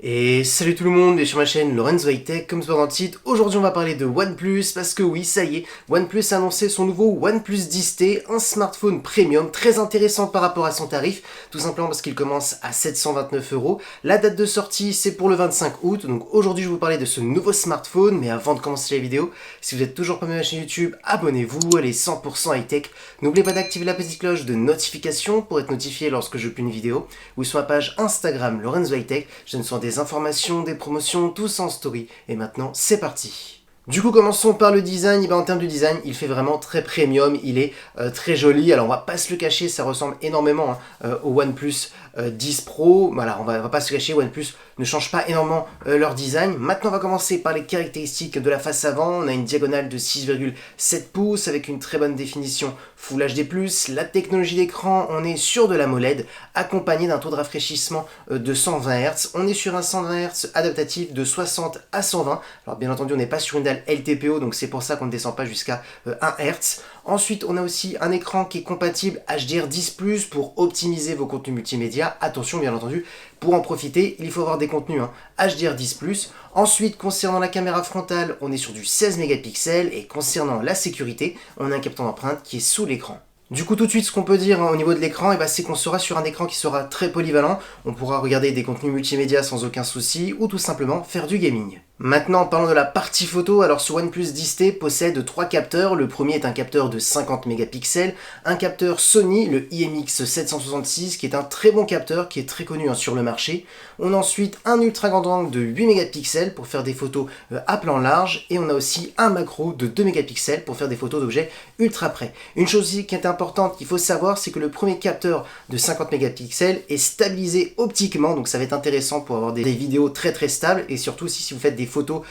Et salut tout le monde, et sur ma chaîne Lorenzo High Tech, comme c'est dans le titre, aujourd'hui on va parler de OnePlus, parce que oui, ça y est, OnePlus a annoncé son nouveau OnePlus 10T, un smartphone premium très intéressant par rapport à son tarif, tout simplement parce qu'il commence à 729 €. La date de sortie c'est pour le 25 août, donc aujourd'hui je vais vous parler de ce nouveau smartphone, mais avant de commencer la vidéo, si vous n'êtes toujours pas abonné à ma chaîne YouTube, abonnez-vous, elle est 100% high tech. N'oubliez pas d'activer la petite cloche de notification pour être notifié lorsque je publie une vidéo, ou sur ma page Instagram Lorenzo High Tech, je ne sois des informations, des promotions, tout ça en story. Et maintenant, c'est parti. Du coup, commençons par le design. En termes de design, il fait vraiment très premium, il est très joli. Alors, on va pas se le cacher, ça ressemble énormément au OnePlus 10 Pro. Voilà, on va pas se le cacher, OnePlus ne change pas énormément leur design. Maintenant, on va commencer par les caractéristiques de la face avant. On a une diagonale de 6,7 pouces avec une très bonne définition Full HD+. La technologie d'écran, on est sur de la AMOLED, accompagné d'un taux de rafraîchissement de 120 Hz. On est sur un 120 Hz adaptatif de 60 à 120. Alors, bien entendu, on n'est pas sur une dalle LTPO, donc c'est pour ça qu'on ne descend pas jusqu'à 1 Hz. Ensuite, on a aussi un écran qui est compatible HDR10+, pour optimiser vos contenus multimédia. Attention, bien entendu, pour en profiter, il faut avoir des contenus HDR10+. Ensuite, concernant la caméra frontale, on est sur du 16 mégapixels, et concernant la sécurité, on a un capteur d'empreinte qui est sous l'écran. Du coup, tout de suite, ce qu'on peut dire au niveau de l'écran, c'est qu'on sera sur un écran qui sera très polyvalent. On pourra regarder des contenus multimédia sans aucun souci, ou tout simplement faire du gaming. Maintenant, parlons de la partie photo. Alors, ce OnePlus 10T possède 3 capteurs. Le premier est un capteur de 50 mégapixels, un capteur Sony, le IMX766, qui est un très bon capteur, qui est très connu sur le marché. On a ensuite un ultra grand angle de 8 mégapixels pour faire des photos à plan large, et on a aussi un macro de 2 mégapixels pour faire des photos d'objets ultra près. Une chose aussi qui est importante qu'il faut savoir, c'est que le premier capteur de 50 mégapixels est stabilisé optiquement, donc ça va être intéressant pour avoir des vidéos très stables, et surtout aussi si vous faites des photos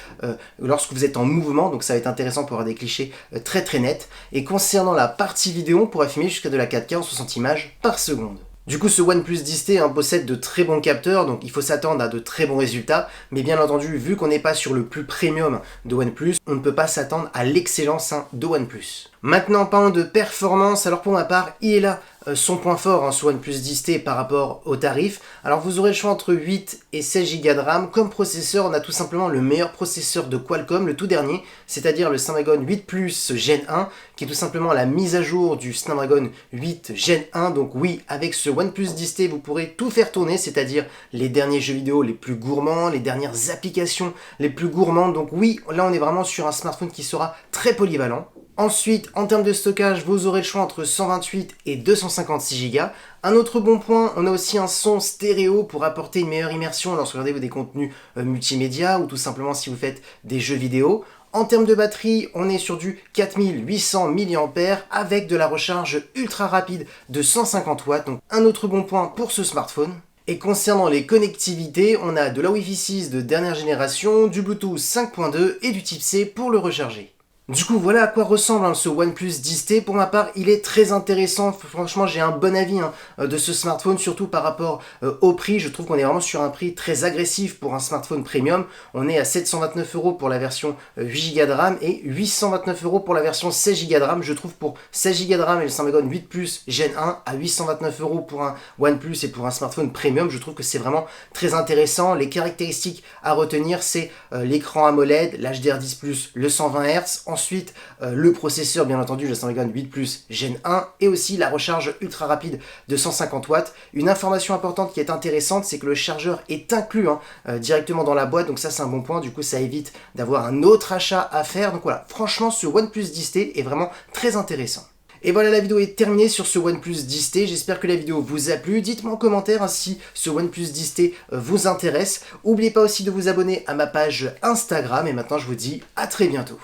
lorsque vous êtes en mouvement, donc ça va être intéressant pour avoir des clichés très nets. Et concernant la partie vidéo, on pourra filmer jusqu'à de la 4K en 60 images par seconde. Du coup, ce OnePlus 10T possède de très bons capteurs, donc il faut s'attendre à de très bons résultats, mais bien entendu, vu qu'on n'est pas sur le plus premium de OnePlus, on ne peut pas s'attendre à l'excellence de OnePlus. Maintenant, parlons de performance. Alors pour ma part, il est là son point fort sur OnePlus 10T par rapport au tarif. Alors vous aurez le choix entre 8 et 16 Go de RAM. Comme processeur, on a tout simplement le meilleur processeur de Qualcomm, le tout dernier, c'est-à-dire le Snapdragon 8 Plus Gen 1, qui est tout simplement la mise à jour du Snapdragon 8 Gen 1. Donc oui, avec ce OnePlus 10T, vous pourrez tout faire tourner, c'est-à-dire les derniers jeux vidéo les plus gourmands, les dernières applications les plus gourmandes. Donc oui, là on est vraiment sur un smartphone qui sera très polyvalent. Ensuite, en termes de stockage, vous aurez le choix entre 128 et 256 Go. Un autre bon point, on a aussi un son stéréo pour apporter une meilleure immersion lorsque vous regardez des contenus multimédia, ou tout simplement si vous faites des jeux vidéo. En termes de batterie, on est sur du 4800 mAh avec de la recharge ultra rapide de 150 watts, donc un autre bon point pour ce smartphone. Et concernant les connectivités, on a de la Wi-Fi 6 de dernière génération, du Bluetooth 5.2 et du type C pour le recharger. Du coup, voilà à quoi ressemble ce OnePlus 10T. Pour ma part, il est très intéressant. Franchement, j'ai un bon avis de ce smartphone, surtout par rapport au prix. Je trouve qu'on est vraiment sur un prix très agressif pour un smartphone premium. On est à 729 € pour la version 8 Go de RAM et 829 € pour la version 16 Go de RAM. Je trouve pour 16 Go de RAM et le Snapdragon 8 Plus Gen 1 à 829 € pour un OnePlus et pour un smartphone premium, je trouve que c'est vraiment très intéressant. Les caractéristiques à retenir, c'est l'écran AMOLED, l'HDR10+, le 120 Hz. Ensuite, le processeur, bien entendu, le Snapdragon 8 Plus Gen 1, et aussi la recharge ultra rapide de 150 watts. Une information importante qui est intéressante, c'est que le chargeur est inclus directement dans la boîte, donc ça c'est un bon point. Du coup, ça évite d'avoir un autre achat à faire. Donc voilà, franchement, ce OnePlus 10T est vraiment très intéressant. Et voilà, la vidéo est terminée sur ce OnePlus 10T. J'espère que la vidéo vous a plu. Dites-moi en commentaire si ce OnePlus 10T vous intéresse. N'oubliez pas aussi de vous abonner à ma page Instagram. Et maintenant, je vous dis à très bientôt.